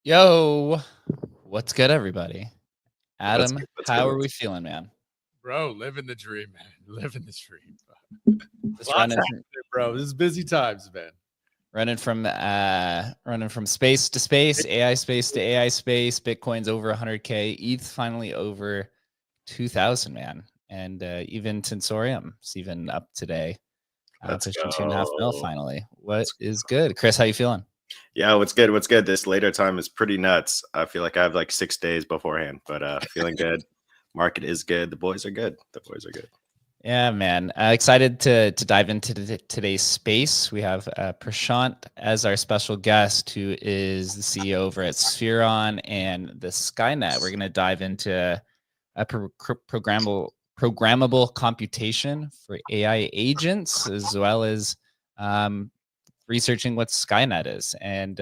Yo, what's good, everybody? Adam, What's how good? are we feeling, man? Bro, living the dream, man. Living the dream. Just Lots happening, bro. This is busy times, man. running from space to space, AI space to AI space. Bitcoin's over 100K. ETH finally over 2,000, man. And even Tensorium's even up today. Let's Pushing 2.5 mil go. finally. What is good, Chris? How you feeling? Yeah, what's good? What's good? This later time is pretty nuts. I feel like I have like 6 days beforehand, but feeling good. Market is good. The boys are good. The boys are good. Yeah, man. Excited to dive into today's space. We have Prashant as our special guest, who is the CEO over at Spheron and the Skynet. We're going to dive into a programmable computation for AI agents, as well as researching what Skynet is. And,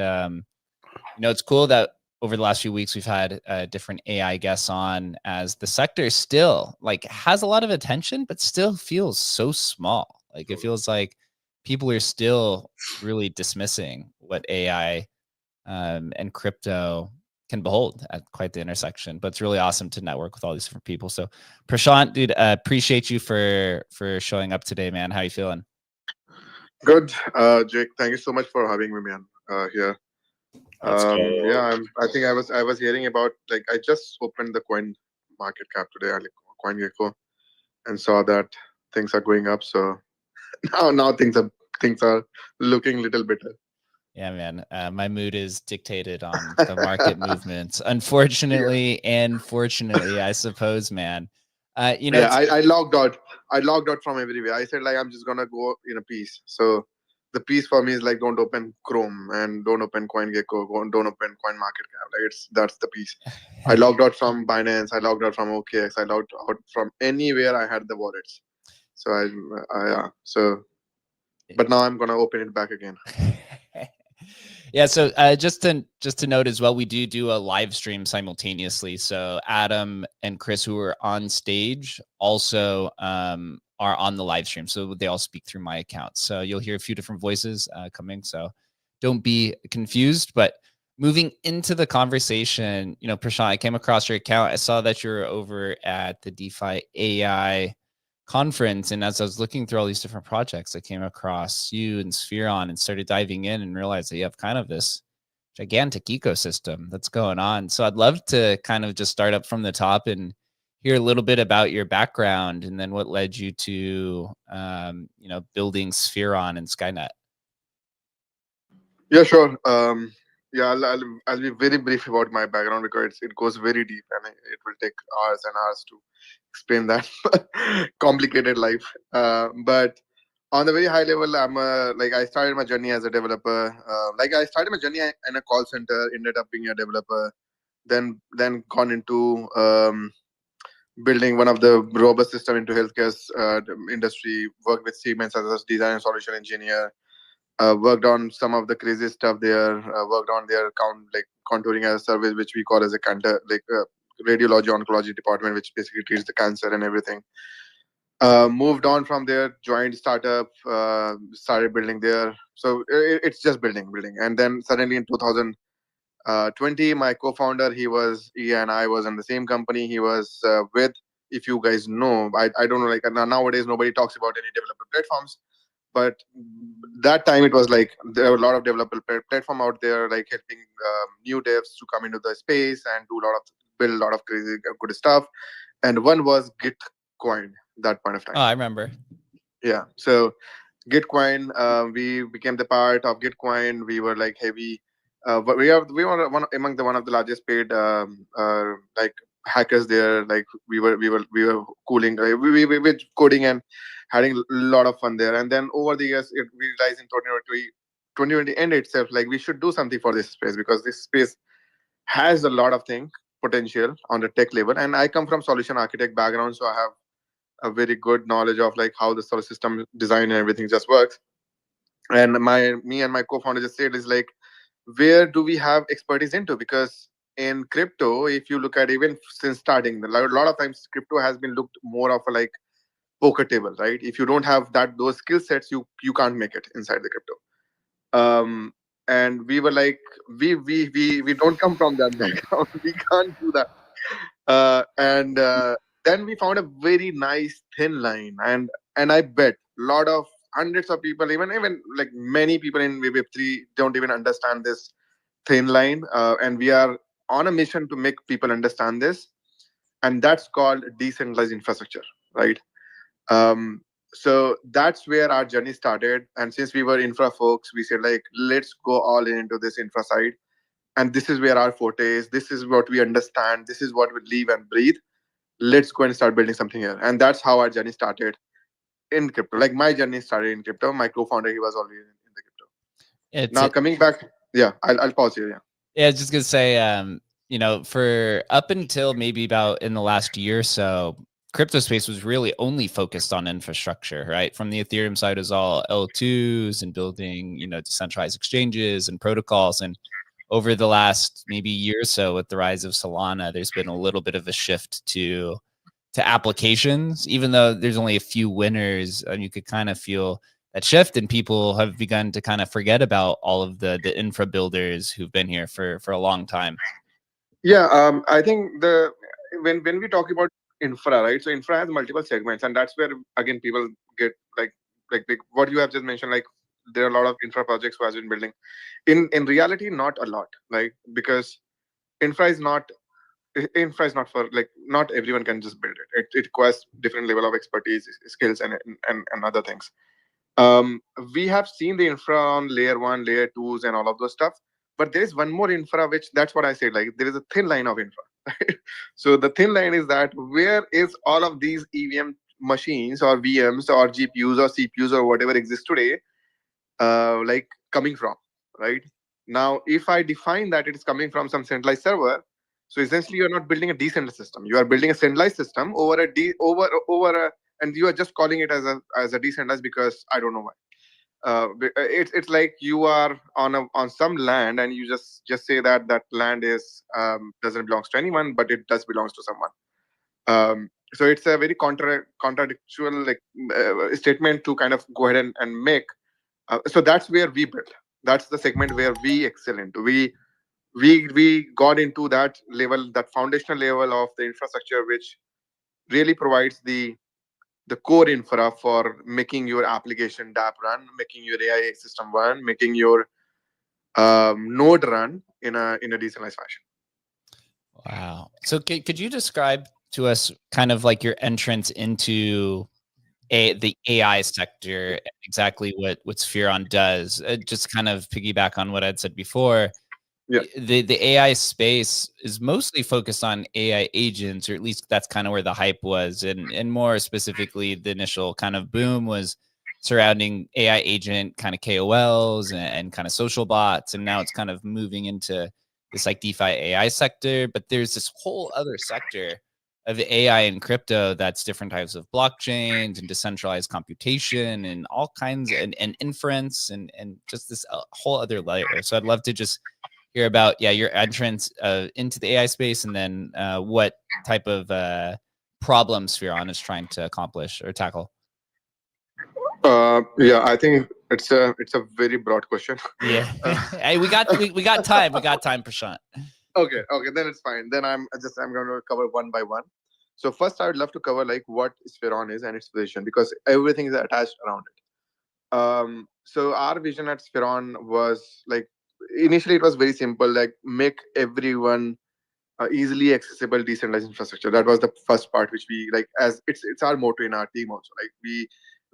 it's cool that over the last few weeks, we've had different AI guests on, as the sector still like has a lot of attention, but still feels so small. Like it feels like people are still really dismissing what AI and crypto can behold at quite the intersection. But it's really awesome to network with all these different people. So Prashant, dude, appreciate you for showing up today, man. How you feeling? Good, Jake. Thank you so much for having me, man. Here. Let's go. Yeah, I think I was hearing about, like, I just opened the coin market cap today, like CoinGecko, and saw that things are going up. So now things are looking a little better. Yeah, man. My mood is dictated on the market movements, unfortunately and fortunately, I suppose, man. You know, Yeah, I logged out. I logged out from everywhere. I said, like, I'm just gonna go in a piece. So the piece for me is like, don't open Chrome and don't open CoinGecko, don't open CoinMarketCap. Like, that's the piece. I logged out from Binance. I logged out from OKX. I logged out from anywhere I had the wallets. So but now I'm gonna open it back again. Yeah, so just to note as well, we do a live stream simultaneously. So Adam and Chris, who are on stage, also are on the live stream. So they all speak through my account. So you'll hear a few different voices coming. So don't be confused. But moving into the conversation, you know, Prashant, I came across your account. I saw that you're over at the DeFi AI conference, and as I was looking through all these different projects, I came across you and Spheron and started diving in and realized that you have kind of this gigantic ecosystem that's going on. So I'd love to kind of just start up from the top and hear a little bit about your background and then what led you to you know, building Spheron and Skynet. Yeah, sure. Yeah, I'll be very brief about my background because it goes very deep and it will take hours and hours to explain that complicated life. But on the very high level, I started my journey as a developer. I started my journey in a call center, ended up being a developer, then gone into building one of the robust system into healthcare industry. Worked with Siemens as a design and solution engineer. Worked on some of the crazy stuff there. Worked on their contouring as a service, which we call as a cancer, radiology oncology department, which basically treats the cancer and everything. Moved on from there, joined startup, started building there. So it's just building. And then suddenly in 2020, my co-founder, he and I was in the same company. He was with, if you guys know, I don't know, like nowadays nobody talks about any developer platforms. But that time it was like there were a lot of developer platform out there, like helping new devs to come into the space and build a lot of crazy good stuff. And one was Gitcoin that point of time. Oh, I remember. Yeah. So Gitcoin, we became the part of Gitcoin. We were like heavy. But we were among one of the largest paid like hackers there. Like we were cooling, we were coding and having a lot of fun there. And then over the years, we realized in 2020 end itself, like we should do something for this space because this space has a lot of potential on the tech level. And I come from solution architect background, so I have a very good knowledge of like how the solar system design and everything just works. And me and my co-founder just said is like, where do we have expertise into? Because in crypto, if you look at even since starting, a lot of times crypto has been looked more of a like poker table, right? If you don't have those skill sets, you can't make it inside the crypto. And we were like, we don't come from that background. We can't do that. And then we found a very nice thin line, and I bet a lot of hundreds of people, even like many people in Web3 don't even understand this thin line. And we are on a mission to make people understand this, and that's called decentralized infrastructure, right? So that's where our journey started. And since we were infra folks, we said like, let's go all into this infra side. And this is where our forte is. This is what we understand. This is what we live and breathe. Let's go and start building something here. And that's how our journey started in crypto. Like my journey started in crypto. My co-founder, he was already in the crypto. Now coming back, yeah, I'll pause here. Yeah, I was just gonna say, you know, for up until maybe about in the last year or so, crypto space was really only focused on infrastructure, right? From the Ethereum side, it was all L2s and building, you know, decentralized exchanges and protocols. And over the last maybe year or so with the rise of Solana, there's been a little bit of a shift to applications, even though there's only a few winners, and you could kind of feel that shift, and people have begun to kind of forget about all of the infra builders who've been here for a long time. Yeah, I think when we talk about infra, right? So infra has multiple segments, and that's where again people get what you have just mentioned. Like there are a lot of infra projects who has been building. In reality, not a lot, like because infra is not for like not everyone can just build it. It requires different level of expertise, skills, and other things. We have seen the infra on layer 1, layer 2s, and all of those stuff, but there is one more infra, which that's what I said, like there is a thin line of infra, right? So the thin line is that where is all of these EVM machines or VMs or GPUs or CPUs or whatever exists today like coming from, right? Now if I define that it is coming from some centralized server, so essentially you're not building a decentralized system, you are building a centralized system over a and you are just calling it as a decentralized because I don't know why. It's like you are on some land and you just say that that land is doesn't belongs to anyone, but it does belongs to someone. So it's a very contradictual like statement to kind of go ahead and make. So that's where we build. That's the segment where we excel into. We got into that level, that foundational level of the infrastructure, which really provides the core infra for making your application DApp run, making your AI system run, making your node run in a decentralized fashion. Wow. So could you describe to us kind of like your entrance into the AI sector, exactly what Spheron does? Just kind of piggyback on what I'd said before. Yeah. The AI space is mostly focused on AI agents, or at least that's kind of where the hype was. And more specifically, the initial kind of boom was surrounding AI agent kind of KOLs and kind of social bots. And now it's kind of moving into this like DeFi AI sector. But there's this whole other sector of AI and crypto that's different types of blockchains and decentralized computation and all kinds and inference and just this whole other layer. So I'd love to just hear about your entrance into the AI space, and then what type of problem Spheron is trying to accomplish or tackle. Yeah, I think it's a very broad question. Yeah, hey, we got time. We got time, Prashant. Okay, then it's fine. Then I'm going to cover one by one. So first, I would love to cover like what Spheron is and its vision, because everything is attached around it. So our vision at Spheron was like, initially it was very simple, like make everyone easily accessible decentralized infrastructure. That was the first part, which we like, as it's our motto in our team also. Like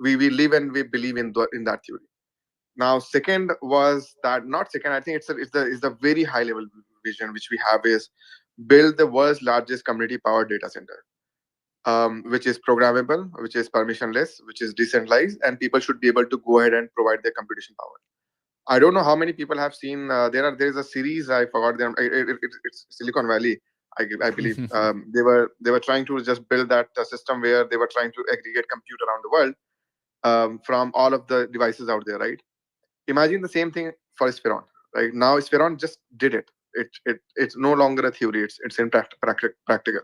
we live and we believe in that theory. Now, second was that, not second, I think it's the very high level vision which we have is build the world's largest community powered data center, which is programmable, which is permissionless, which is decentralized, and people should be able to go ahead and provide their computation power. I don't know how many people have seen. There's a series, I forgot them. It's Silicon Valley, I believe. They were trying to just build that system where they were trying to aggregate compute around the world from all of the devices out there, right? Imagine the same thing for Spheron. Right now, Spheron just did it. It's no longer a theory. It's in practical.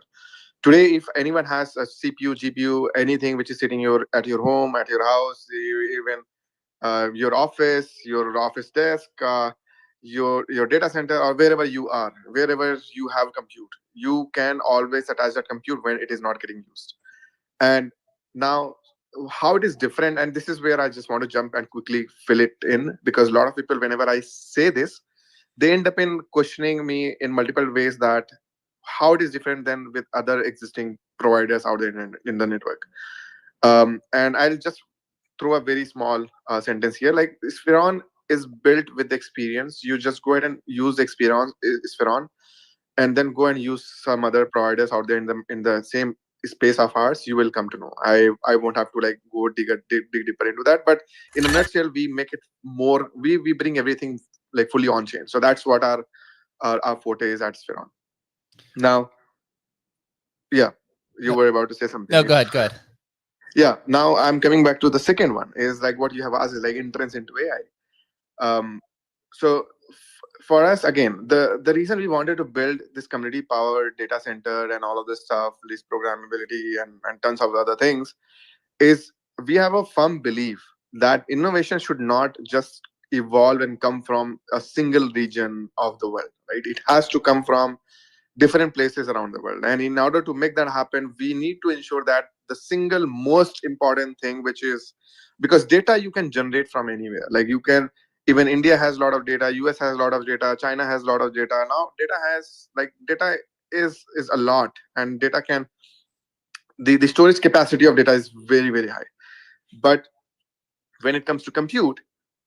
Today, if anyone has a CPU, GPU, anything which is sitting at your home, at your house, even your office desk, your data center, or wherever you are, wherever you have compute, you can always attach that compute when it is not getting used. And now, how it is different, and this is where I just want to jump and quickly fill it in, because a lot of people, whenever I say this, they end up in questioning me in multiple ways that how it is different than with other existing providers out there in the network. And I'll just throw a very small sentence here. Like, Spheron is built with the experience. You just go ahead and use the experience Spheron, and then go and use some other providers out there in the same space of ours. You will come to know. I won't have to like go dig deeper into that. But in a nutshell, we make it more. We bring everything like fully on chain. So that's what our forte is at Spheron. Now, yeah, you were about to say something. No, go ahead. Yeah, now I'm coming back to the second one, is like what you have asked is like entrance into AI. So for us, again, the reason we wanted to build this community powered data center and all of this stuff, this programmability and tons of other things, is we have a firm belief that innovation should not just evolve and come from a single region of the world, right? It has to come from different places around the world. And in order to make that happen, we need to ensure that the single most important thing, which is, because data you can generate from anywhere. Like you can, even India has a lot of data, US has a lot of data, China has a lot of data. Now data is a lot, and data can, the storage capacity of data is very, very high. But when it comes to compute,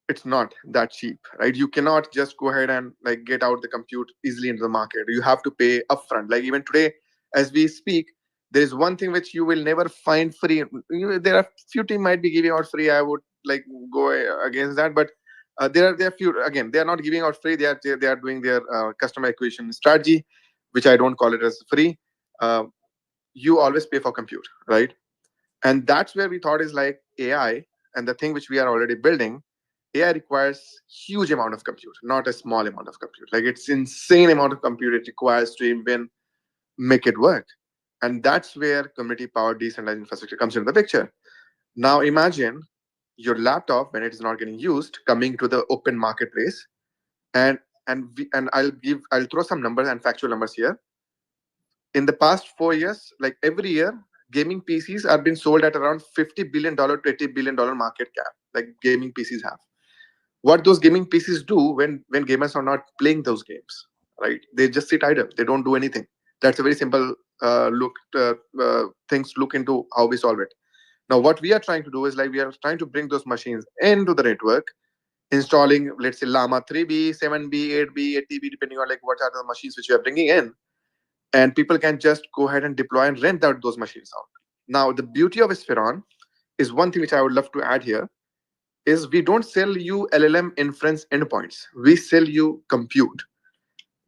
it's not that cheap, right? You cannot just go ahead and like get out the compute easily into the market. You have to pay upfront. Like even today, as we speak, there is one thing which you will never find free. There are few teams might be giving out free. I would like go against that, but there are few, again, they are not giving out free. They are doing their customer acquisition strategy, which I don't call it as free. You always pay for compute, right? And that's where we thought is like AI and the thing which we are already building. AI requires huge amount of compute, not a small amount of compute. Like it's insane amount of compute it requires to even make it work. And that's where community powered decentralized infrastructure comes into the picture. Now imagine your laptop, when it is not getting used, coming to the open marketplace, and I'll throw some numbers and factual numbers here. In the past 4 years, like every year, gaming PCs are being sold at around $50 billion to $80 billion market cap. Like gaming PCs have. What those gaming PCs do when gamers are not playing those games, right? They just sit idle. They don't do anything. That's a very simple things to look into how we solve it. Now, what we are trying to do is like we are trying to bring those machines into the network, installing, let's say, Llama 3B, 7B, 8B, 80B, depending on like what are the machines which you are bringing in, and people can just go ahead and deploy and rent out those machines out. Now, the beauty of Spheron is one thing which I would love to add here is we don't sell you LLM inference endpoints. We sell you compute.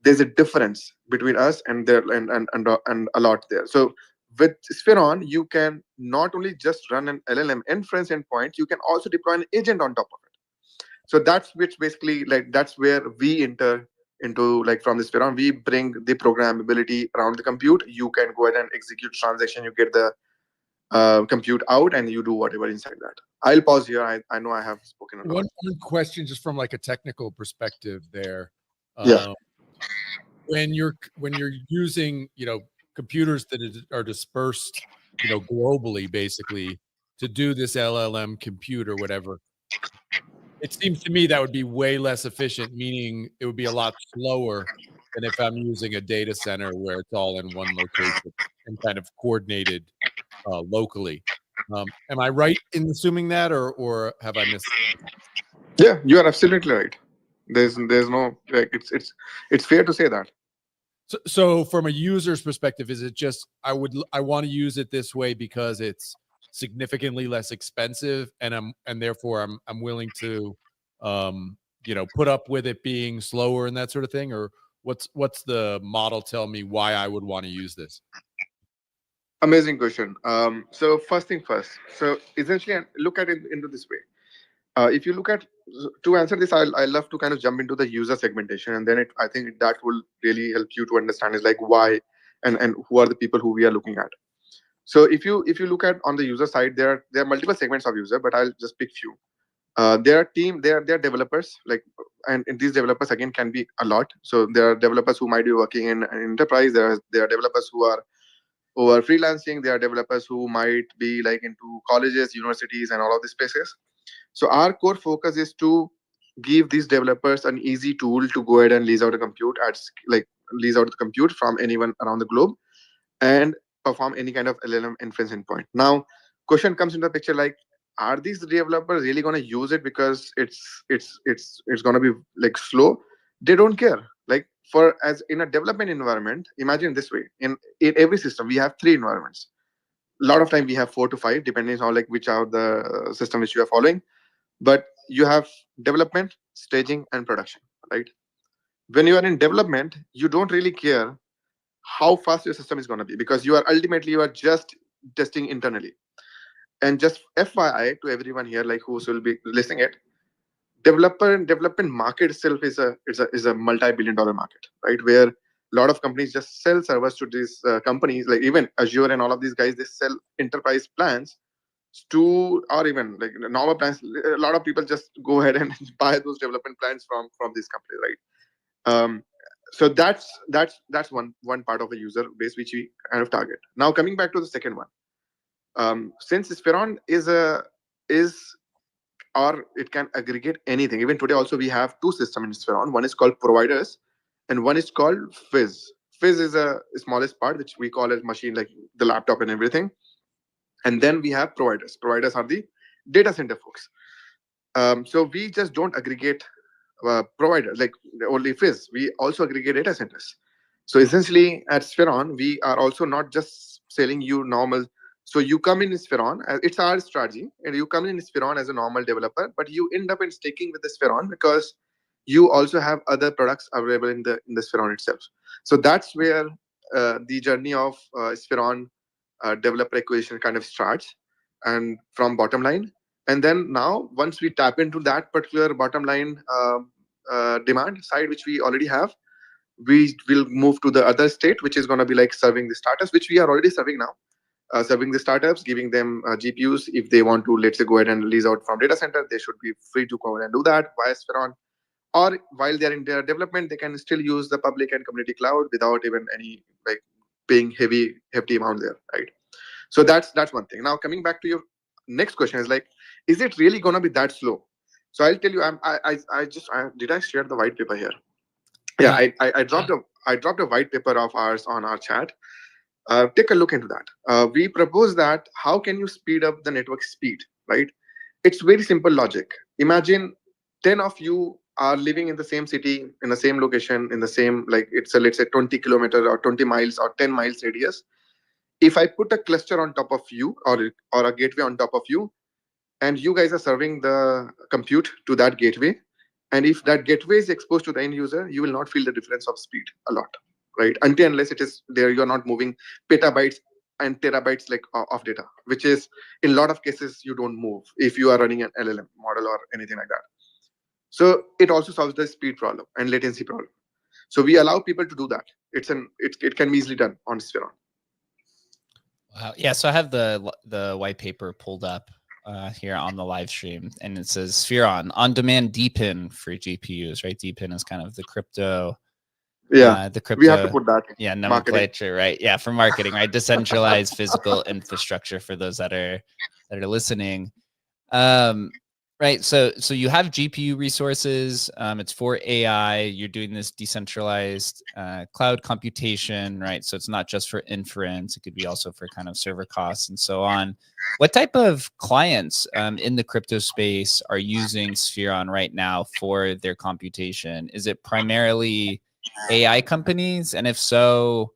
There's a difference between us and there and a lot there. So with Spheron, you can not only just run an LLM inference endpoint, you can also deploy an agent on top of it. So that's which basically like that's where we enter into, like from the Spheron, we bring the programmability around the compute. You can go ahead and execute transaction. You get the compute out and you do whatever inside that. I'll pause here. I know I have spoken a lot. One question just from like a technical perspective there. Yeah. When you're using, computers that are dispersed, globally, basically, to do this LLM compute or whatever, it seems to me that would be way less efficient, meaning it would be a lot slower than if I'm using a data center where it's all in one location and kind of coordinated locally. Am I right in assuming that, or have I missed it? Yeah, you are absolutely right. There's no like it's fair to say that. So from a user's perspective, is it just I want to use it this way because it's significantly less expensive, and therefore I'm willing to put up with it being slower and that sort of thing, or what's the model tell me why I would want to use this? Amazing question. So first thing first. So essentially, look at it into this way. If you look at, to answer this, I love to kind of jump into the user segmentation, and then I think that will really help you to understand is like why and who are the people who we are looking at. So if you look at on the user side, there are multiple segments of user, but I'll just pick few. There are developers, like, and these developers again can be a lot. So there are developers who might be working in an enterprise. There are developers who are freelancing. There are developers who might be like into colleges, universities, and all of these spaces. So our core focus is to give these developers an easy tool to go ahead and lease out the compute from anyone around the globe and perform any kind of LLM inference endpoint. Now, question comes into the picture like, are these developers really going to use it because it's going to be like slow? They don't care. Like for as in a development environment, imagine this way: in every system we have 3 environments. A lot of time we have 4 to 5, depending on like which are the system which you are following. But you have development, staging, and production, right? When you are in development, you don't really care how fast your system is going to be because you are just testing internally. And just FYI to everyone here, like who will be listening it, development market itself is a multi-billion-dollar market, right? Where a lot of companies just sell servers to these companies, like even Azure and all of these guys. They sell enterprise plans to, or even like normal plans. A lot of people just go ahead and buy those development plans from these companies, right? So that's one part of the user base which we kind of target. Now coming back to the second one, since Spheron is or it can aggregate anything. Even today also we have two systems in Spheron. One is called providers and one is called Fizz. Fizz is a smallest part, which we call as machine, like the laptop and everything. And then we have providers. Providers are the data center folks. So we just don't aggregate providers like only Fizz. We also aggregate data centers. So essentially at Spheron, we are also not just selling you normal. So you come in Spheron, it's our strategy, and you come in Spheron as a normal developer, but you end up in staking with the Spheron because you also have other products available in the Spheron itself. So that's where the journey of Spheron developer acquisition kind of starts, and from bottom line. And then now, once we tap into that particular bottom line demand side, which we already have, we will move to the other state, which is going to be like serving the startups, which we are already serving now. Serving the startups, giving them GPUs. If they want to, let's say, go ahead and lease out from data center, they should be free to go ahead and do that via Spheron. Or while they're in their development, they can still use the public and community cloud without even any like paying hefty amount there, right? So that's one thing. Now coming back to your next question is like, is it really gonna be that slow? So I'll tell you. Did I share the white paper here? Yeah, I dropped a white paper of ours on our chat. Take a look into that. We propose that how can you speed up the network speed, right? It's very simple logic. Imagine 10 of you are living in the same city, in the same location, in the same, like it's a, let's say 20 kilometers or 20 miles or 10 miles radius. If I put a cluster on top of you, or a gateway on top of you, and you guys are serving the compute to that gateway, and if that gateway is exposed to the end user, you will not feel the difference of speed a lot, right? Until unless it is there, you're not moving petabytes and terabytes like of data, which is in a lot of cases you don't move if you are running an LLM model or anything like that. So it also solves the speed problem and latency problem. So we allow people to do that. It can be easily done on Spheron. Wow. Yeah. So I have the white paper pulled up here on the live stream, and it says Spheron on-demand DPIN for GPUs, right? DPIN is kind of the crypto. Yeah, the crypto. We have to put that. Yeah, nomenclature, right? Yeah, for marketing, right? Decentralized physical infrastructure for those that are listening. Right. So you have GPU resources. It's for AI. You're doing this decentralized cloud computation, right? So it's not just for inference. It could be also for kind of server costs and so on. What type of clients in the crypto space are using Spheron right now for their computation? Is it primarily AI companies? And if so,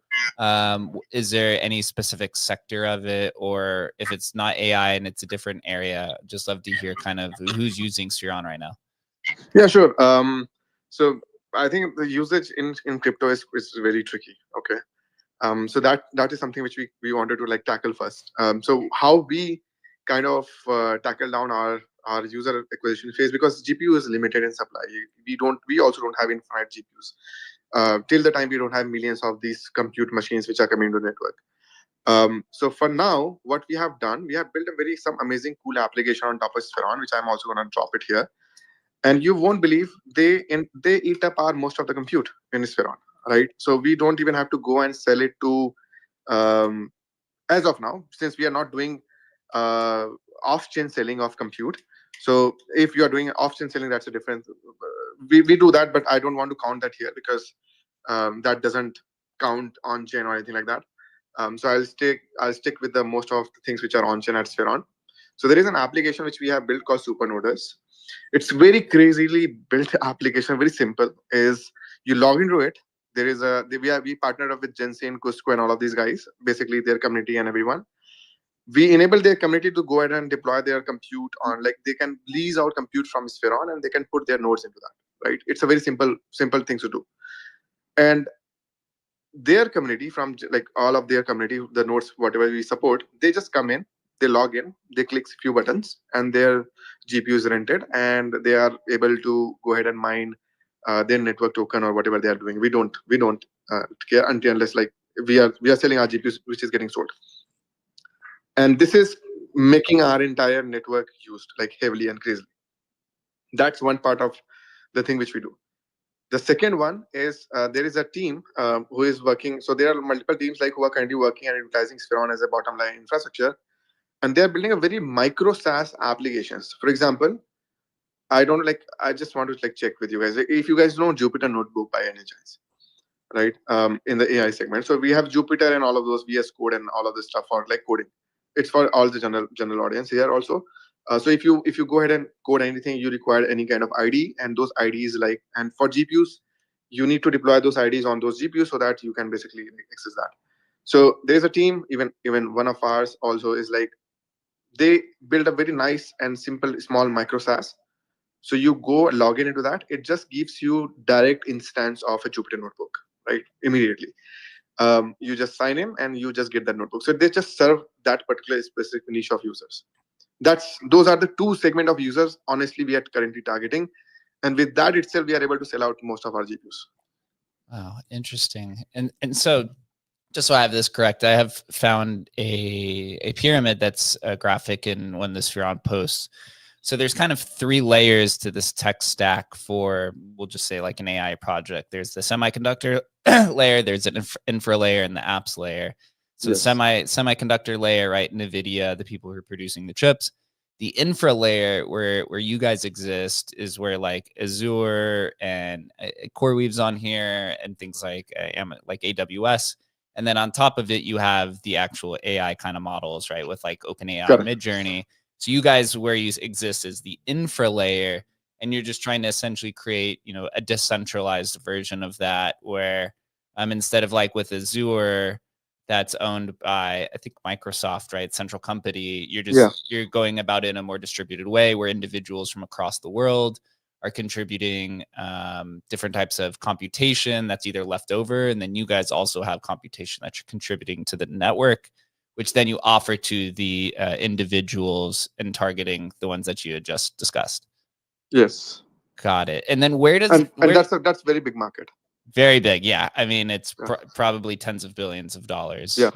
is there any specific sector of it, or if it's not AI and it's a different area? Just love to hear kind of who's using Spheron right now. Yeah, sure. So I think the usage in crypto is very tricky. Okay. So that is something which we wanted to like tackle first. So how we kind of tackle down our user acquisition phase, because GPU is limited in supply. We also don't have infinite GPUs. Till the time we don't have millions of these compute machines which are coming to the network. So for now, what we have done, we have built some amazing cool application on top of Spheron, which I'm also going to drop it here. And you won't believe they eat up our most of the compute in Spheron, right? So we don't even have to go and sell it to, as of now, since we are not doing off-chain selling of compute. So if you are doing off-chain selling, that's a difference. We do that, but I don't want to count that here because that doesn't count on chain or anything like that. So I'll stick with the most of the things which are on chain at Spheron. So there is an application which we have built called Supernoders. It's very crazily built application, very simple. Is you log into it. There is we partnered up with Jensen, Cusco, and all of these guys, basically their community and everyone. We enable their community to go ahead and deploy their compute on, like they can lease out compute from Spheron and they can put their nodes into that, right? It's a very simple thing to do. And their community, from like all of their community, the nodes, whatever we support, they just come in, they log in, they click a few buttons, and their GPU is rented, and they are able to go ahead and mine their network token or whatever they are doing. We don't care until unless like we are selling our GPUs, which is getting sold, and this is making our entire network used like heavily and crazily. That's one part of the thing which we do. The second one is there is a team who is working. So there are multiple teams like who are currently working and utilizing Spheron as a bottom line infrastructure, and they are building a very micro SaaS applications. For example, I don't like. I just want to like check with you guys if you guys know Jupyter Notebook by any chance, right? In the AI segment, so we have Jupyter and all of those VS Code and all of this stuff for like coding. It's for all the general audience here also. So if you go ahead and code anything, you require any kind of ID, and those IDs like, and for GPUs, you need to deploy those IDs on those GPUs so that you can basically like, access that. So there's a team, even one of ours also is like, they build a very nice and simple small micro SaaS. So you go log in into that, it just gives you direct instance of a Jupyter notebook, right? Immediately. You just sign in and you just get that notebook. So they just serve that particular specific niche of users. Those are the two segment of users honestly we are currently targeting, and with that itself we are able to sell out most of our GPUs. Wow, interesting. And so just so I have this correct, I have found a pyramid that's a graphic in one of the Spheron posts. So there's kind of 3 layers to this tech stack for, we'll just say like an AI project. There's the semiconductor layer, there's an infra layer, and the apps layer. So yes. The semiconductor layer, right? NVIDIA, the people who are producing the chips. The infra layer where you guys exist is where like Azure and CoreWeave's on here and things like AWS. And then on top of it, you have the actual AI kind of models, right? With like OpenAI, Midjourney. So you guys, where you exist is the infra layer, and you're just trying to essentially create, a decentralized version of that where instead of like with Azure, that's owned by, I think, Microsoft, right? Central company. You're going about it in a more distributed way where individuals from across the world are contributing different types of computation that's either left over, and then you guys also have computation that you're contributing to the network, which then you offer to the individuals and targeting the ones that you had just discussed. Yes. Got it. And then where does and that's very big market. Very big, yeah. I mean, it's probably tens of billions of dollars. Yeah.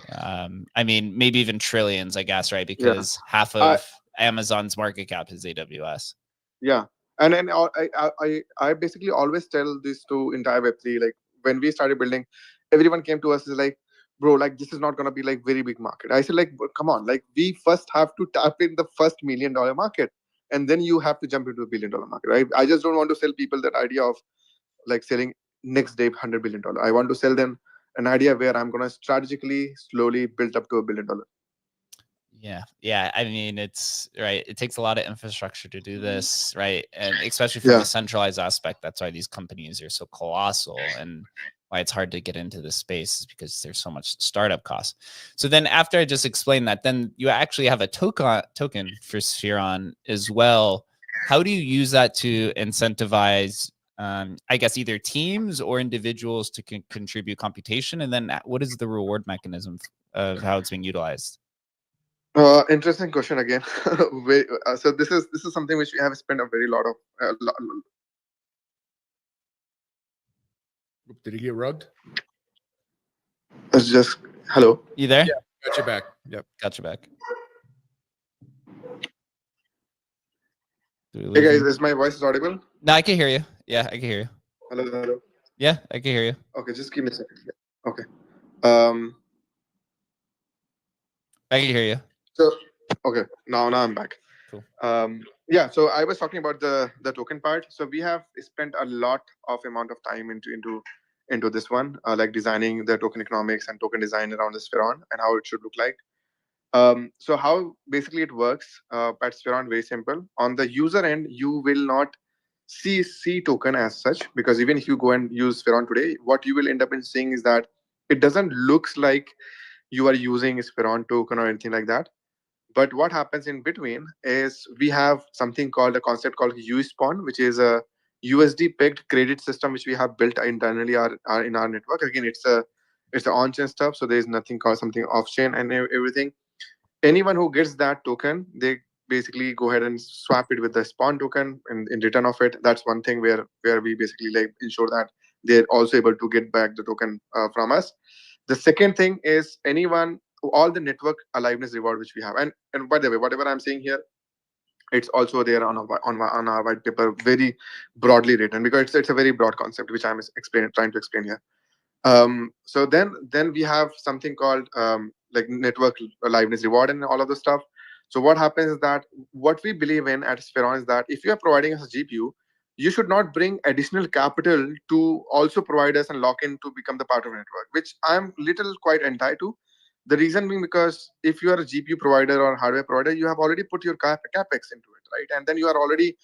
I mean, maybe even trillions, I guess, right? Because half of Amazon's market cap is AWS. Yeah, and I basically always tell this to entire Web3. Like when we started building, everyone came to us is like, bro, like this is not gonna be like very big market. I said like, come on, like we first have to tap in the first $1 million market, and then you have to jump into a $1 billion market, right? I just don't want to sell people that idea of like selling next day $100 billion. I want to sell them an idea where I'm gonna strategically slowly build up to $1 billion. Yeah. I mean, it's right. It takes a lot of infrastructure to do this, right? And especially from a centralized aspect. That's why these companies are so colossal, and why it's hard to get into this space is because there's so much startup costs. So then after I just explained that, then you actually have a token for Spheron as well. How do you use that to incentivize, I guess, either teams or individuals to contribute computation? And then what is the reward mechanism of how it's being utilized? Interesting question again. So this is something which we have spent a very lot of. Did he get rugged? It's just hello. You there? Yeah, got you back. Yep, got you back. Hey guys, is my voice audible? No, I can hear you. Yeah, I can hear you. Hello. Yeah, I can hear you. Okay, just give me a second. Okay. I can hear you. So okay, now I'm back. Cool. Yeah, so I was talking about the token part. So we have spent a lot of amount of time into this one, like designing the token economics and token design around the Spheron and how it should look like. So how basically it works at Spheron, very simple. On the user end, you will not see token as such, because even if you go and use Spheron today, what you will end up in seeing is that it doesn't looks like you are using a Spheron token or anything like that. But what happens in between is we have something called a concept called USpawn, which is a USD pegged credit system which we have built internally in our network. Again, it's a on-chain stuff, so there is nothing called something off-chain and everything. anyone who gets that token, they basically go ahead and swap it with the spawn token in return of it. That's one thing where we basically like ensure that they're also able to get back the token from us. The second thing is anyone, all the network aliveness reward which we have, and by the way, whatever I'm saying here, it's also there on our white paper, very broadly written, because it's a very broad concept which I'm trying to explain here. So then we have something called like network liveness reward and all of the stuff. So what happens is that what we believe in at Spheron is that if you are providing us a GPU, you should not bring additional capital to also provide us and lock in to become the part of the network, which I'm little quite anti to. The reason being because if you are a GPU provider or hardware provider, you have already put your capex into it, right? And then you are already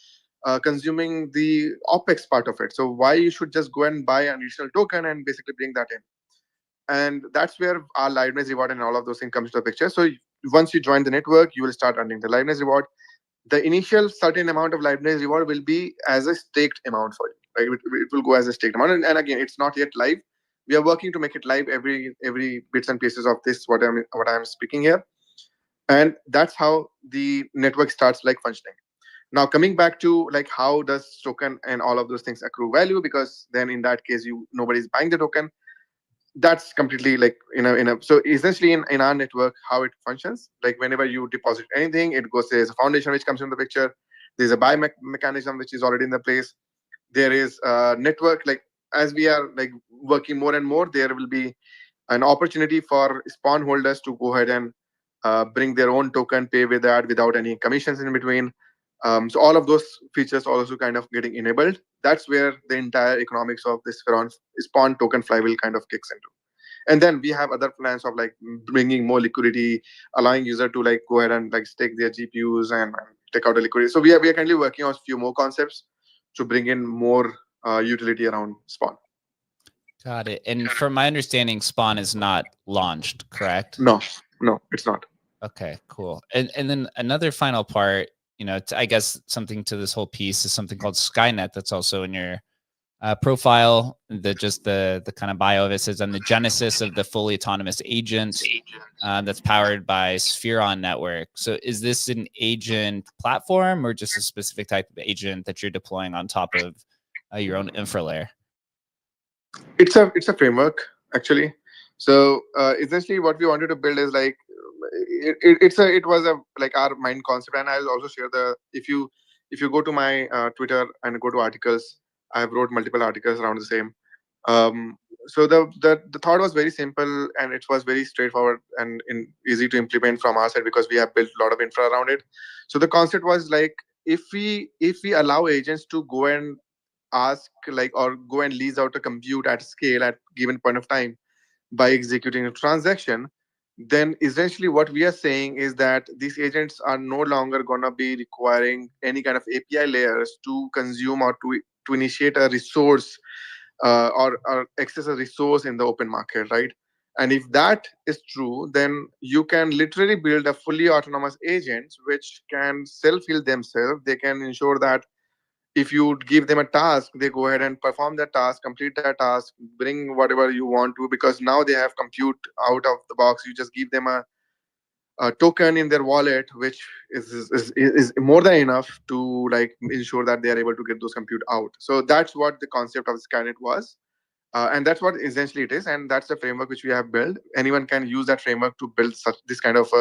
consuming the OPEX part of it. So why you should just go and buy an additional token and basically bring that in? And that's where our liveness reward and all of those things comes to the picture. So once you join the network, you will start earning the liveness reward. The initial certain amount of liveness reward will be as a staked amount for you, right? It will go as a staked amount. And again, it's not yet live. We are working to make it live every bits and pieces of this, what I'm speaking here. And that's how the network starts like functioning. Now coming back to like how does token and all of those things accrue value, because then in that case nobody's buying the token. That's completely like so essentially in our network, how it functions, like whenever you deposit anything, it goes, there's a foundation which comes in the picture, there's a buy mechanism which is already in the place, there is a network, like as we are like working more and more, there will be an opportunity for spawn holders to go ahead and bring their own token, pay with that without any commissions in between. So all of those features also kind of getting enabled. That's where the entire economics of this spawn token flywheel kind of kicks into. And then we have other plans of like bringing more liquidity, allowing user to like go ahead and like stake their GPUs and take out the liquidity. So we are currently working on a few more concepts to bring in more utility around spawn. Got it. And from my understanding, Spawn is not launched, correct? No, it's not. Okay, cool. And then another final part, I guess something to this whole piece is something called Skynet that's also in your profile. The kind of bio of it says, "I'm the genesis of the fully autonomous agent that's powered by Spheron network." So is this an agent platform or just a specific type of agent that you're deploying on top of your own infra layer? It's a framework actually. So essentially what we wanted to build is like it was a like our mind concept, and I'll also share if you go to my Twitter and go to articles, I have wrote multiple articles around the same. So the thought was very simple and it was very straightforward and easy to implement from our side because we have built a lot of infra around it. So the concept was like if we allow agents to go and ask like or go and lease out a compute at scale at given point of time by executing a transaction, then essentially what we are saying is that these agents are no longer going to be requiring any kind of API layers to consume or to initiate a resource or access a resource in the open market, right? And if that is true, then you can literally build a fully autonomous agents which can self-heal themselves. They can ensure that if you give them a task, they go ahead and perform that task, complete that task, bring whatever you want to, because now they have compute out of the box. You just give them a token in their wallet, which is more than enough to like ensure that they are able to get those compute out. So that's what the concept of Skynet was. And that's what essentially it is. And that's the framework which we have built. Anyone can use that framework to build this kind of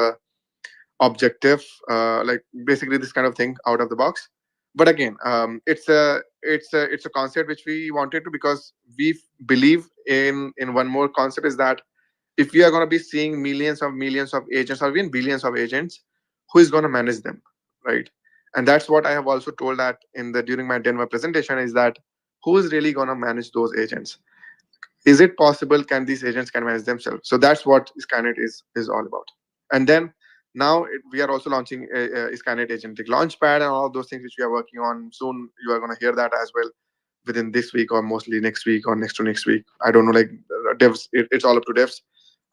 objective, like basically this kind of thing out of the box. But again, it's a concept which we wanted to, because we believe in one more concept, is that if we are going to be seeing millions of agents or even billions of agents, who is going to manage them, right? And that's what I have also told that during my Denver presentation, is that who is really going to manage those agents? Is it possible? Can these agents can manage themselves? So that's what Skynet is all about. And then now we are also launching a Skynet agentic launchpad and all of those things which we are working on. Soon you are going to hear that as well within this week or mostly next week or next to next week. I don't know, like devs, it's all up to devs.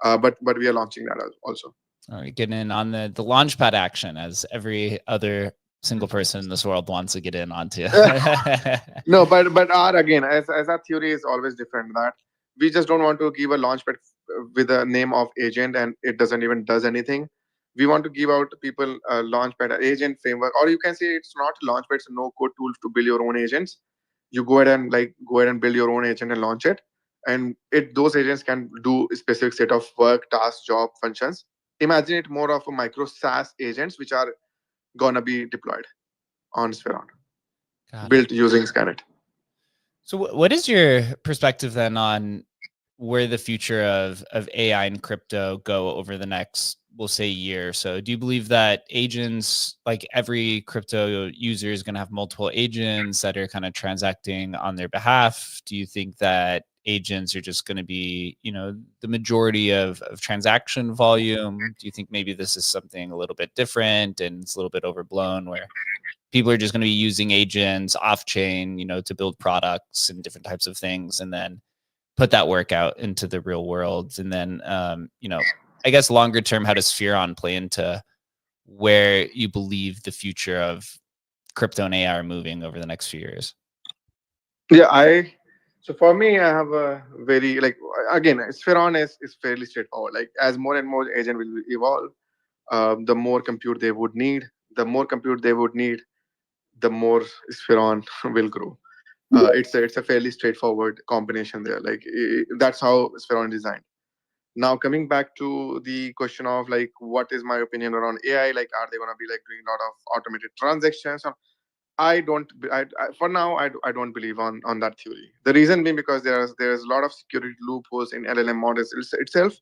But we are launching that also. All right, getting in on the launchpad action, as every other single person in this world wants to get in onto. No, but our again, as our theory is always different, that we just don't want to give a launchpad with a name of agent and it doesn't even does anything. We want to give out to people a launchpad, an agent framework, or you can say it's not a launchpad, it's a no-code tool to build your own agents. You go ahead and build your own agent and launch it, and those agents can do a specific set of work, tasks, job functions. Imagine it more of a micro SaaS agents which are gonna be deployed on Spheron, built using Skynet. So what is your perspective then on where the future of AI and crypto go over the next, we'll say, year or so? Do you believe that agents, like every crypto user is going to have multiple agents that are kind of transacting on their behalf? Do you think that agents are just going to be, the majority of transaction volume? Do you think maybe this is something a little bit different and it's a little bit overblown, where people are just going to be using agents off chain, to build products and different types of things, and then put that work out into the real world? And then, I guess longer term, how does Spheron play into where you believe the future of crypto and AI are moving over the next few years? Yeah, so for me, I have a very, again, Spheron is fairly straightforward. Like, as more and more agent will evolve, the more compute they would need. The more compute they would need, the more Spheron will grow. It's a fairly straightforward combination there. Like, that's how Spheron is designed. Now, coming back to the question of like, what is my opinion around AI? Like, are they going to be like doing a lot of automated transactions? I don't. For now, I don't believe on that theory. The reason being because there's a lot of security loopholes in LLM models itself,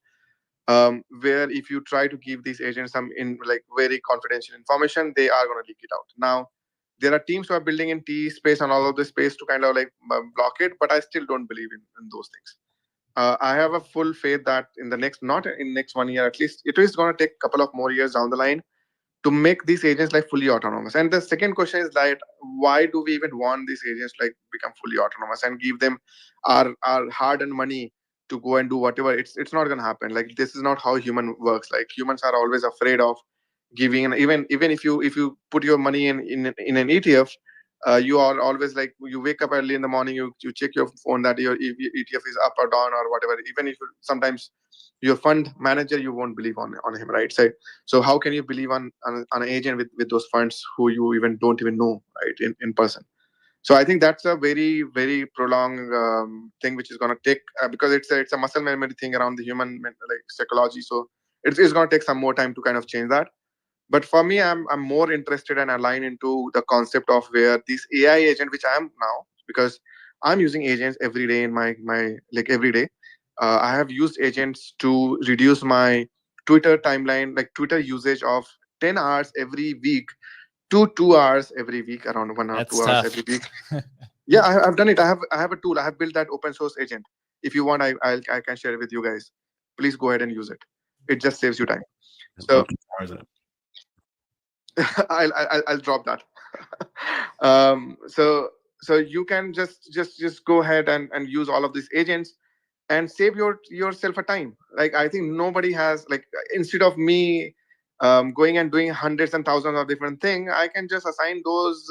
where if you try to give these agents some in like very confidential information, they are going to leak it out. Now, there are teams who are building in T space and all of this space to kind of like block it, but I still don't believe in those things. I have a full faith that in the next, not in next 1 year at least, it is going to take a couple of more years down the line to make these agents like fully autonomous. And the second question is that why do we even want these agents to like become fully autonomous and give them our hard-earned money to go and do whatever? It's not going to happen. Like, this is not how human works. Like, humans are always afraid of giving, and even if you put your money in an ETF, you are always like, you wake up early in the morning, you check your phone that your ETF is up or down or whatever. Even if sometimes your fund manager, you won't believe on him, right? So how can you believe on an agent with those funds who you don't even know, right, in person? So I think that's a very, very prolonged thing which is going to take, because it's a muscle memory thing around the human like psychology. So it's going to take some more time to kind of change that. But for me, I'm more interested and aligned into the concept of where this AI agent, which I am now, because I'm using agents every day in my like every day. I have used agents to reduce my Twitter timeline, like Twitter usage of 10 hours every week to 2 hours every week, around 1 hour, That's 2 hours tough. every week. Yeah, I've done it. I have a tool. I have built that open source agent. If you want, I can share it with you guys. Please go ahead and use it. It just saves you time. So I'll drop that. So you can just go ahead and use all of these agents and save yourself a time. Like, I think nobody has, like, instead of me going and doing hundreds and thousands of different things, I can just assign those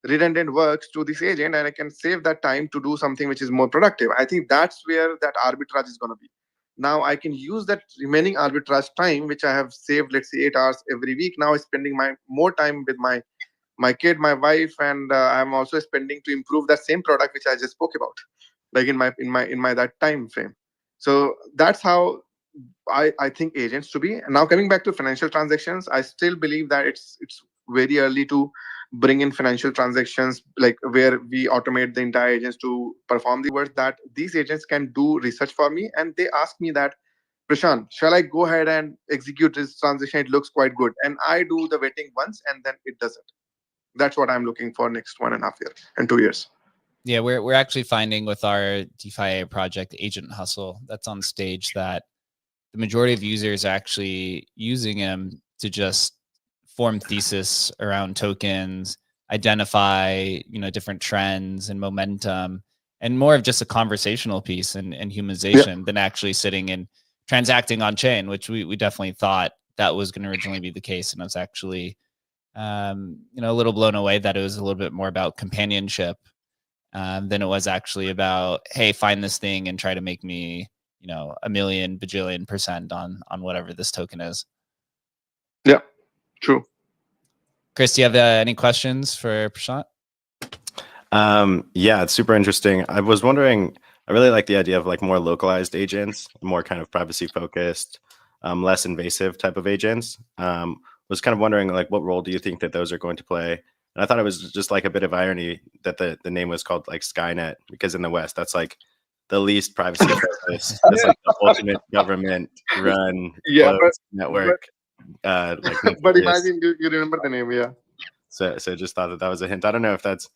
redundant works to this agent, and I can save that time to do something which is more productive. I think that's where that arbitrage is going to be. Now I can use that remaining arbitrage time, which I have saved, let's say 8 hours every week. Now spending my more time with my kid, my wife, and I'm also spending to improve that same product which I just spoke about, like in my that time frame. So that's how I think agents to be. Now, coming back to financial transactions, I still believe that it's very early to bring in financial transactions, like where we automate the entire agents to perform the work. That these agents can do research for me, and they ask me that, Prashant, shall I go ahead and execute this transaction? It looks quite good, and I do the vetting once, and then it does it. That's what I'm looking for next 1.5 years and 2 years. Yeah, we're actually finding with our DeFi project, Agent Hustle, that's on stage, that the majority of users are actually using them to just form thesis around tokens, identify, different trends and momentum, and more of just a conversational piece and humanization than actually sitting and transacting on chain, which we definitely thought that was going to originally be the case. And I was actually, a little blown away that it was a little bit more about companionship than it was actually about, hey, find this thing and try to make me, a million bajillion % on whatever this token is. Yeah, true. Chris, do you have any questions for Prashant? Yeah, it's super interesting. I was wondering, I really like the idea of like more localized agents, more kind of privacy focused, less invasive type of agents. Was kind of wondering like what role do you think that those are going to play? And I thought it was just like a bit of irony that the name was called like Skynet, because in the West that's like the least privacy focused. That's like the ultimate government run Yeah, closed network. Like but nefarious. imagine you remember the name, yeah. So just thought that that was a hint. I don't know if that's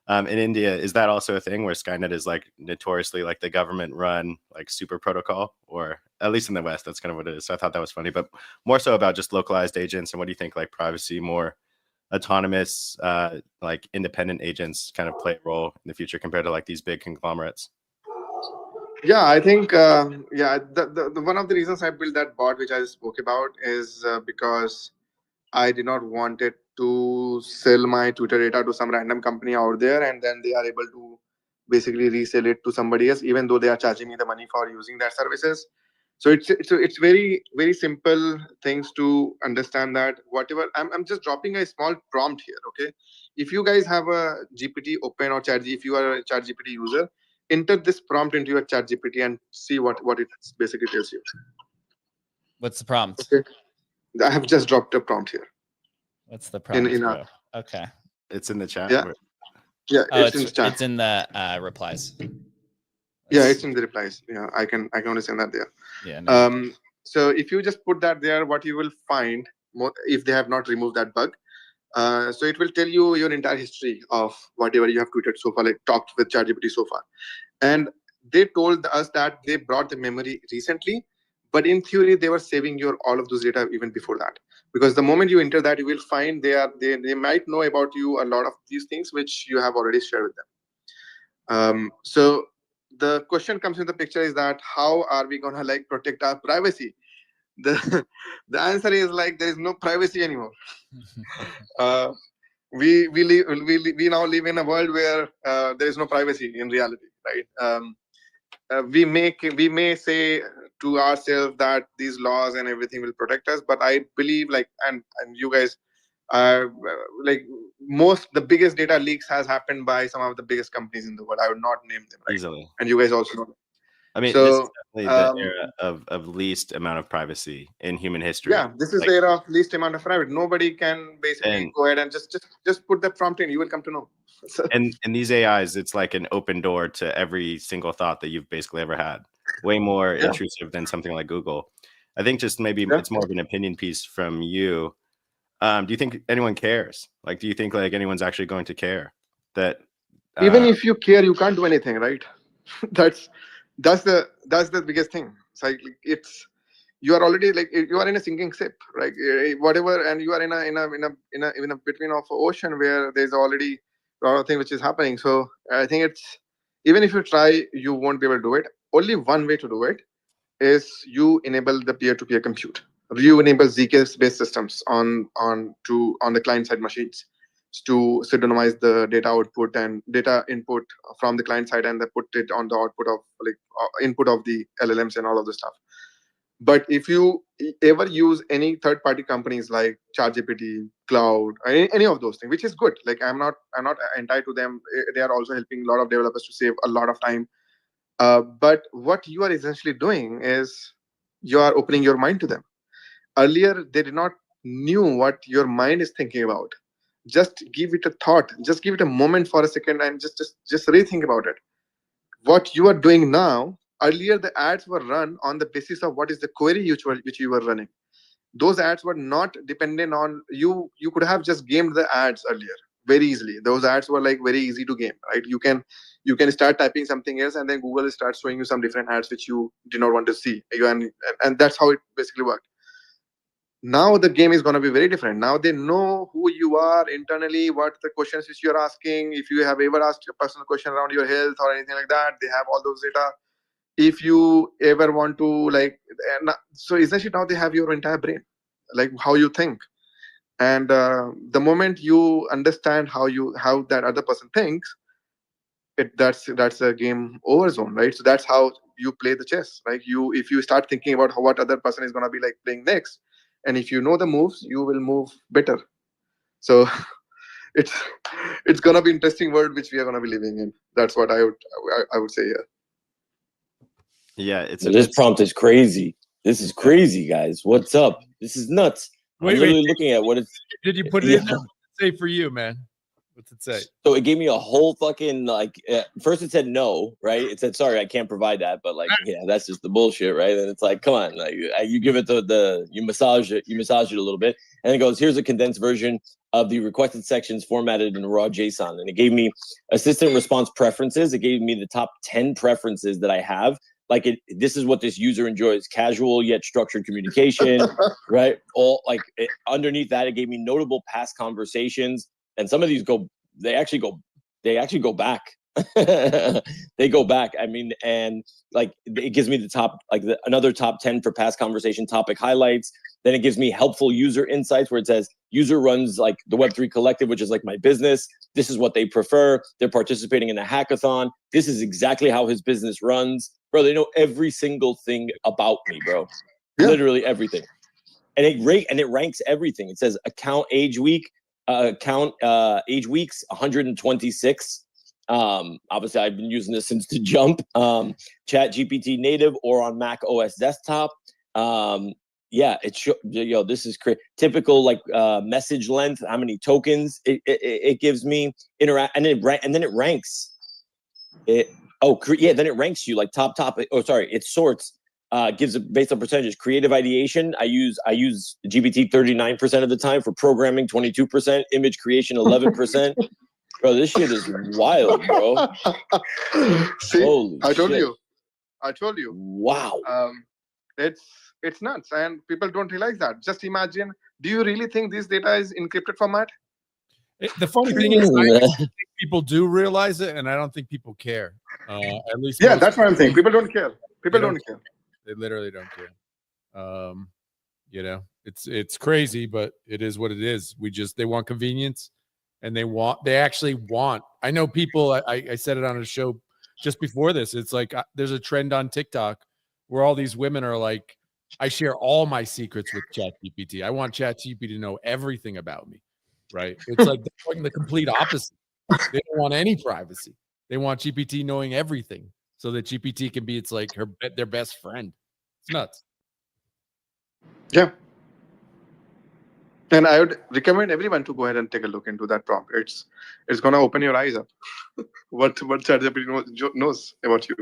in India. Is that also a thing where Skynet is like notoriously like the government run like super protocol, or at least in the West, that's kind of what it is. So I thought that was funny, but more so about just localized agents and what do you think like privacy, more autonomous, like independent agents kind of play a role in the future compared to like these big conglomerates? Yeah, I think the one of the reasons I built that bot, which I spoke about, is because I did not want it to sell my Twitter data to some random company out there, and then they are able to basically resell it to somebody else, even though they are charging me the money for using their services. So it's very very simple things to understand that whatever I'm just dropping a small prompt here. Okay, if you guys have a GPT open or chat, if you are a chat GPT user, enter this prompt into your chat GPT and see what it basically tells you. What's the prompt? Okay, I have just dropped a prompt here. What's the prompt, in bro? Okay. It's in the chat. Yeah. Yeah, Oh, it's in the chat. it's in the replies. Yeah, it's in the replies. Yeah, I can understand that there. Yeah. No. So if you just put that there, what you will find, if they have not removed that bug, so it will tell you your entire history of whatever you have tweeted so far, like talked with ChatGPT so far. And they told us that they brought the memory recently, but in theory they were saving your all of those data even before that. Because the moment you enter that, you will find they might know about you a lot of these things which you have already shared with them. So the question comes in the picture is that how are we gonna like protect our privacy? The the answer is like there is no privacy anymore. We now live in a world where there is no privacy in reality, right? We may say to ourselves that these laws and everything will protect us, but I believe like and you guys like the biggest data leaks has happened by some of the biggest companies in the world. I would not name them, right? Easily. And you guys also know them. I mean, So, this is definitely the era of least amount of privacy in human history. Yeah, this is the era of least amount of private. Nobody can basically go ahead and just put the prompt in. You will come to know. And these AIs, it's like an open door to every single thought that you've basically ever had. Way more intrusive than something like Google. I think just maybe it's more of an opinion piece from you. Do you think anyone cares? Like, do you think like anyone's actually going to care that? Even if you care, you can't do anything, right? that's the biggest thing. It's like you are already like you are in a sinking ship, right? Whatever, and you are in a between of ocean where there's already a lot of things which is happening. So I think it's even if you try, you won't be able to do it. Only one way to do it is you enable the peer-to-peer compute. You enable zk-based systems on the client-side machines to pseudonymize the data output and data input from the client side, and they put it on the output of like input of the LLMs and all of the stuff. But if you ever use any third-party companies like ChatGPT, Cloud, any of those things, which is good. Like I'm not anti to them. They are also helping a lot of developers to save a lot of time. But what you are essentially doing is you are opening your mind to them. Earlier, they did not knew what your mind is thinking about. Just give it a thought. Just give it a moment for a second and just rethink about it. What you are doing now, earlier the ads were run on the basis of what is the query which you were running. Those ads were not dependent on you. You could have just gamed the ads earlier very easily. Those ads were like very easy to game, right? You can start typing something else, and then Google starts showing you some different ads which you did not want to see. And that's how it basically worked. Now the game is going to be very different. Now they know who you are internally, what the questions which you're asking. If you have ever asked a personal question around your health or anything like that, they have all those data. If you ever want to so essentially now they have your entire brain, like how you think. And the moment you understand how that other person thinks, that's a game over zone, right? So that's how you play the chess. Like if you start thinking about what other person is going to be like playing next, and if you know the moves, you will move better. So it's gonna be interesting world which we are gonna be living in. That's what I would say here. Yeah, it's this prompt is crazy. This is crazy, guys. What's up? This is nuts. I'm literally looking at what it's. Did you put it in there? What's it say for you, man? What's it say? So it gave me a whole fucking first it said no, right? It said sorry, I can't provide that, but like that's just the bullshit, right? And it's like, come on, like you give it you massage it a little bit, and it goes, here's a condensed version of the requested sections formatted in raw JSON, and it gave me assistant response preferences. It gave me the top 10 preferences that I have. Like this is what this user enjoys: casual yet structured communication, right? All like underneath that, it gave me notable past conversations. And some of these they actually go back. They go back. I mean, and like it gives me the top, like another top 10 for past conversation topic highlights. Then it gives me helpful user insights where it says user runs like the Web3 Collective, which is like my business. This is what they prefer. They're participating in a hackathon. This is exactly how his business runs. Bro, they know every single thing about me, bro. Yeah. Literally everything. And it ranks everything. It says account age week. Age weeks 126. Obviously I've been using this since the jump. Chat GPT native or on Mac OS desktop. This is typical like message length, how many tokens it gives me, and then it ranks it. Then it ranks you like top. It sorts. Gives it based on percentages. Creative ideation, I use GPT 39% of the time. For programming, 22%. Image creation, 11%. Bro, this shit is wild, bro. See, holy I told you. Wow. It's nuts, and people don't realize that. Just imagine. Do you really think this data is encrypted format? The funny thing is, I think people do realize it, and I don't think people care. At least, that's what I'm saying. People don't care. People don't care. They literally don't care. It's crazy, but it is what it is. They want convenience, and they actually want. I know people. I said it on a show just before this. It's like there's a trend on TikTok where all these women are like, I share all my secrets with ChatGPT. I want ChatGPT to know everything about me. Right? It's like they're doing the complete opposite. They don't want any privacy. They want GPT knowing everything, so that GPT can be their best friend. It's nuts. Yeah. And I would recommend everyone to go ahead and take a look into that prompt. It's gonna open your eyes up. what ChatGPT knows about you.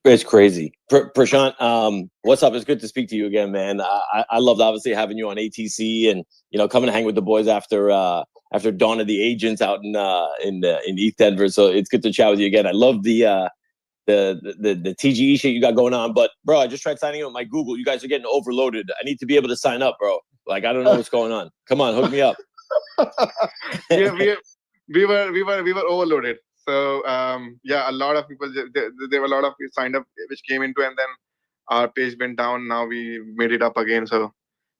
It's crazy. Prashant, what's up? It's good to speak to you again, man. I loved obviously having you on ATC and coming to hang with the boys after Dawn of the Agents out in East Denver. So it's good to chat with you again. I love the TGE shit you got going on. But bro, I just tried signing up with my Google. You guys are getting overloaded. I need to be able to sign up, bro. Like I don't know what's going on. Come on, hook me up. we were overloaded. So a lot of people. There were a lot of people signed up, which came into, and then our page went down. Now we made it up again. So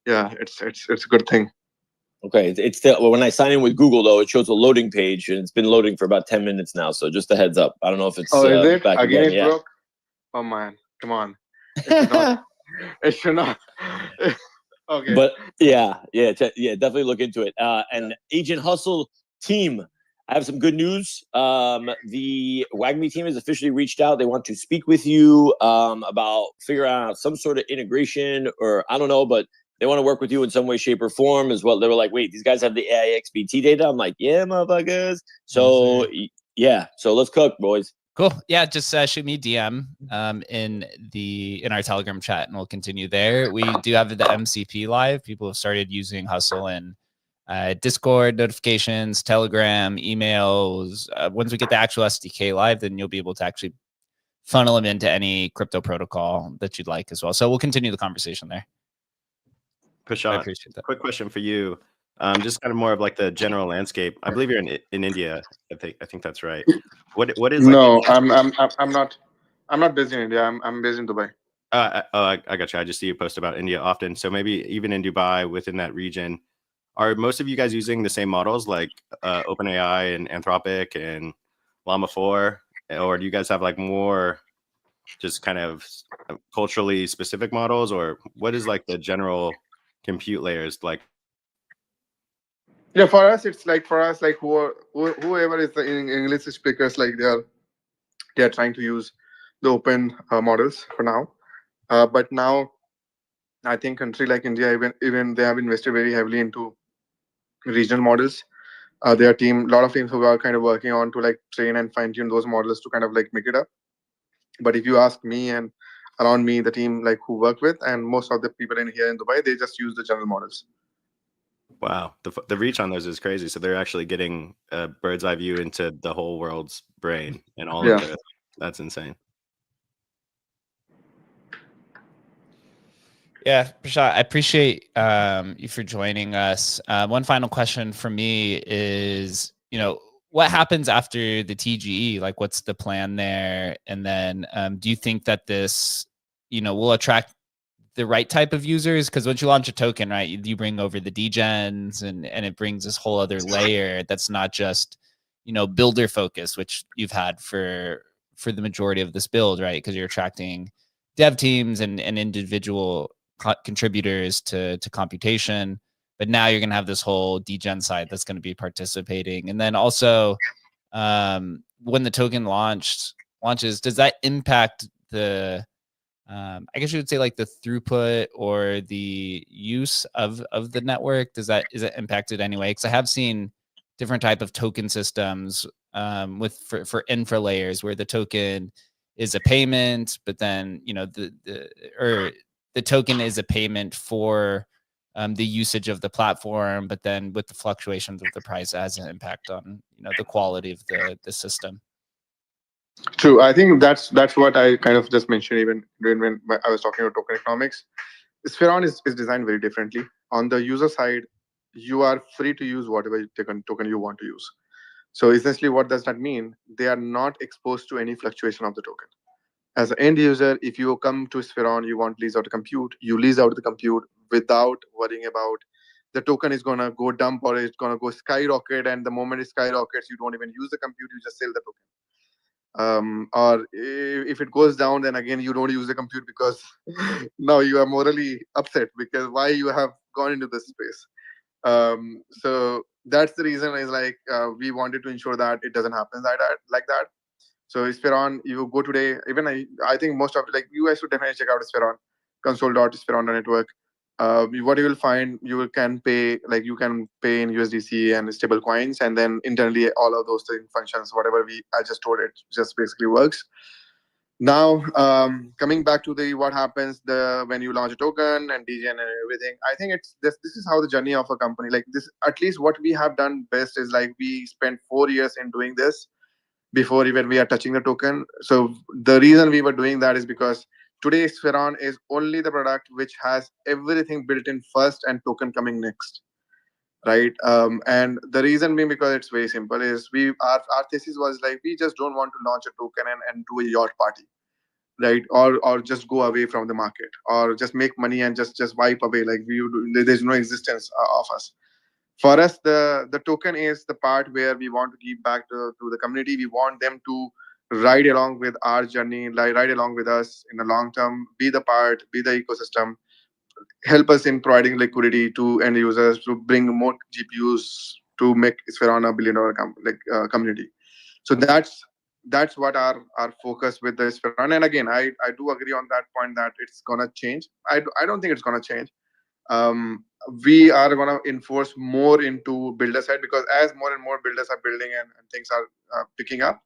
yeah, it's a good thing. Okay, it's still when I sign in with Google though, it shows a loading page and it's been loading for about 10 minutes now. So just a heads up. I don't know if it's is it back again? It broke. Oh man, come on. It should not. Okay. But yeah, definitely look into it. And Agent Hustle team, I have some good news. The WAGMI team has officially reached out. They want to speak with you about figuring out some sort of integration, or I don't know, but they want to work with you in some way, shape, or form as well. They were like, wait, these guys have the AI XBT data? I'm like, yeah, motherfuckers. So, so let's cook, boys. Cool. Yeah, just shoot me a DM in our Telegram chat, and we'll continue there. We do have the MCP live. People have started using Hustle in Discord notifications, Telegram, emails. Once we get the actual SDK live, then you'll be able to actually funnel them into any crypto protocol that you'd like as well. So we'll continue the conversation there. Prashant, I appreciate that. Quick question for you. Just kind of more of like the general landscape. I believe you're in India. I think that's right. What is? No, I'm not based in India. I'm based in Dubai. I got you. I just see you post about India often. So maybe even in Dubai, within that region, are most of you guys using the same models like OpenAI and Anthropic and Llama 4, or do you guys have like more just kind of culturally specific models, or what is like the general compute layers like? Yeah, for us, it's like whoever is the English speakers, like they are trying to use the open models for now. But now, I think country like India, even they have invested very heavily into regional models. There are a lot of teams who are kind of working on to like train and fine tune those models to kind of like make it up. But if you ask me and around me, the team like who work with, and most of the people in here in Dubai, they just use the general models. Wow, the reach on those is crazy. So they're actually getting a bird's eye view into the whole world's brain and all of Yeah. that's insane. Yeah, Prashant, I appreciate you for joining us. One final question for me is, what happens after the TGE? Like, what's the plan there? And then, do you think that this, will attract the right type of users? Because once you launch a token, right, you bring over the degens, and it brings this whole other layer that's not just, builder focus, which you've had for the majority of this build, right? Because you're attracting dev teams and individual contributors to computation, but now you're going to have this whole degen side that's going to be participating. And then also, when the token launches, does that impact the I guess you would say like the throughput or the use of the network? Is it impacted anyway? Because I have seen different type of token systems with for infra layers where the token is a payment, but then the token is a payment for the usage of the platform, but then with the fluctuations of the price, it has an impact on the quality of the system. True. I think that's what I kind of just mentioned even when I was talking about token economics. Spheron is designed very differently. On the user side, you are free to use whatever token you want to use. So essentially, what does that mean? They are not exposed to any fluctuation of the token. As an end user, if you come to Spheron, you want lease out a compute, you lease out the compute without worrying about the token is gonna go dump or it's gonna go skyrocket. And the moment it skyrockets, you don't even use the compute, you just sell the token. Or if it goes down, then again you don't use the compute because now you are morally upset because why you have gone into this space. So that's the reason is like we wanted to ensure that it doesn't happen like that. So Spheron, you go today, even I think most of like you guys should definitely check out Spheron, console.spheron.network. What you will find, you can pay in USDC and stable coins, and then internally all of those functions, whatever I just told it, just basically works. Now, coming back to the what happens when you launch a token and DGen and everything, I think it's this is how the journey of a company like this. At least what we have done best is like we spent 4 years in doing this before even we are touching the token. So the reason we were doing that is because today Spheron is only the product which has everything built in first and token coming next, right? And the reason being because it's very simple is our thesis was like we just don't want to launch a token and do a yacht party, right? Or just go away from the market or just make money and just wipe away like there's no existence of us. For us, the token is the part where we want to give back to the community. We want them to ride along with our journey, like ride along with us in the long term, be the ecosystem, help us in providing liquidity to end users, to bring more GPUs to make Spheron a billion-dollar community. So that's what our focus with the Spheron. And again, I do agree on that point that it's gonna change. I don't think it's gonna change. We are going to enforce more into builder side because as more and more builders are building and things are picking up,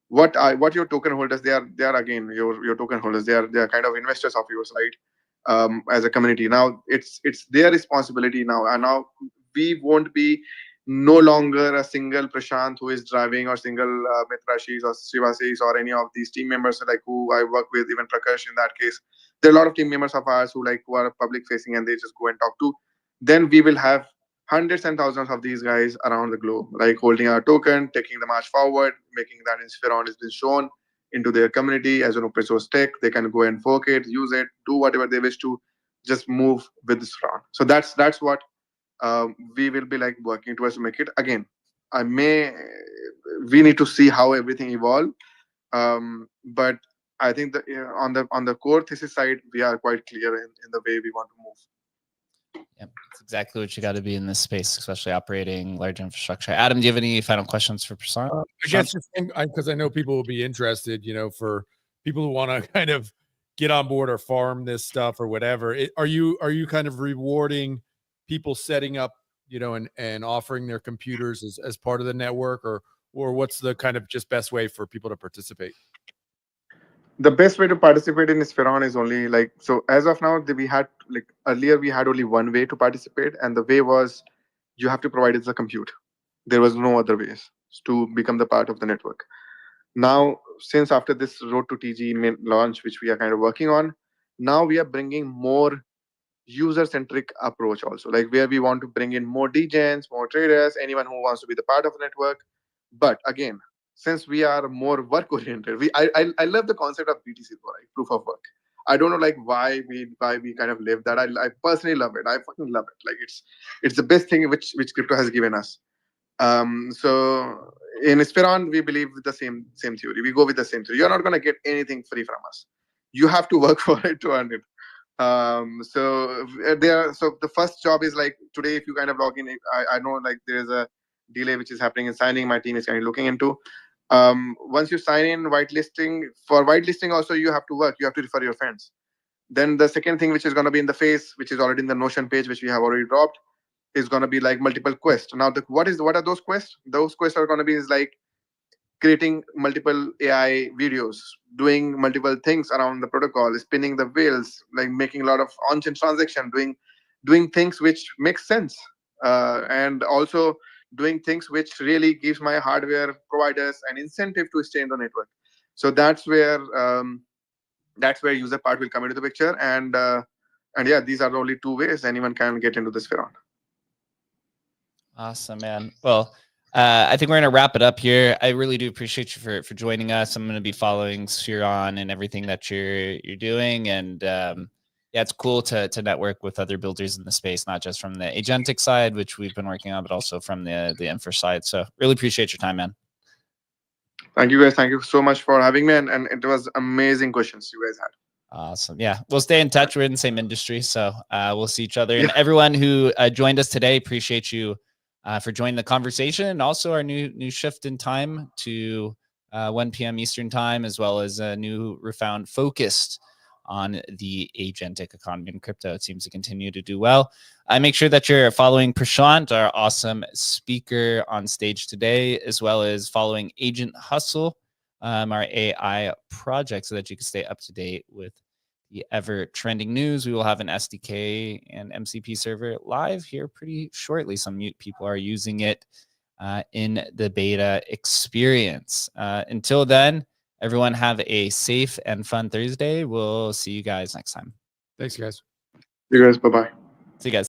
what your token holders, they are again your token holders, they are kind of investors of yours, right? As a community now, it's their responsibility now, and now we won't be no longer a single Prashant who is driving, or single Mitrashis or Shivasis or any of these team members like who I work with, even Prakash in that case. There are a lot of team members of ours who are public facing and they just go and talk to. Then we will have hundreds and thousands of these guys around the globe, like holding our token, taking the march forward, making that in Spheron has been shown into their community as an open source tech. They can go and fork it, use it, do whatever they wish to, just move with this Spheron. So that's what we will be like working towards to make it. Again, we need to see how everything evolve. But I think that on the core thesis side, we are quite clear in the way we want to move. Yep, that's exactly what you got to be in this space, especially operating large infrastructure. Adam, do you have any final questions for Prashant? I guess just because I know people will be interested, for people who want to kind of get on board or farm this stuff or whatever. Are you kind of rewarding people setting up, and offering their computers as part of the network, or what's the kind of just best way for people to participate? The best way to participate in Spheron is only so as of now, we had earlier we had only one way to participate, and the way was you have to provide us a compute. There was no other ways to become the part of the network. Now, since after this Road to TG main launch, which we are kind of working on, now we are bringing more user-centric approach also, where we want to bring in more degens, more traders, anyone who wants to be the part of the network. But again, since we are more work-oriented, I love the concept of BTC, right? Proof of work. I don't know why we kind of live that. I personally love it. I fucking love it. It's the best thing which crypto has given us. So in Spheron, we believe with the same theory. We go with the same theory. You're not going to get anything free from us. You have to work for it to earn it. So the first job is today, if you kind of log in, I know there's a delay which is happening in signing. My team is kind of looking into. Once you sign in, whitelisting also, you have to work. You have to refer your friends. Then the second thing, which is going to be in the face, which is already in the Notion page, which we have already dropped, is going to be multiple quests. Now, what are those quests? Those quests are going to be creating multiple AI videos, doing multiple things around the protocol, spinning the wheels, making a lot of on-chain transaction, doing things which make sense, and also doing things which really gives my hardware providers an incentive to stay in the network. So that's where user part will come into the picture, and yeah, these are the only two ways anyone can get into this Spheron. Awesome, man. Well, I think we're going to wrap it up here. I really do appreciate you for joining us. I'm going to be following Spheron and everything that you're doing. And yeah, it's cool to network with other builders in the space, not just from the agentic side, which we've been working on, but also from the infra side. So really appreciate your time, man. Thank you, guys. Thank you so much for having me. And it was amazing questions you guys had. Awesome. Yeah, we'll stay in touch. We're in the same industry, so we'll see each other. And everyone who joined us today, appreciate you for joining the conversation, and also our new shift in time to 1 p.m. Eastern time, as well as a new refound focused on the agentic economy and crypto. It seems to continue to do well. Make sure that you're following Prashant, our awesome speaker on stage today, as well as following Agent Hustle, our AI project, so that you can stay up to date with the ever trending news. We will have an SDK and MCP server live here pretty shortly. Some people are using it in the beta experience. Until then, everyone have a safe and fun Thursday. We'll see you guys next time. Thanks, guys. You guys, bye-bye. See you guys.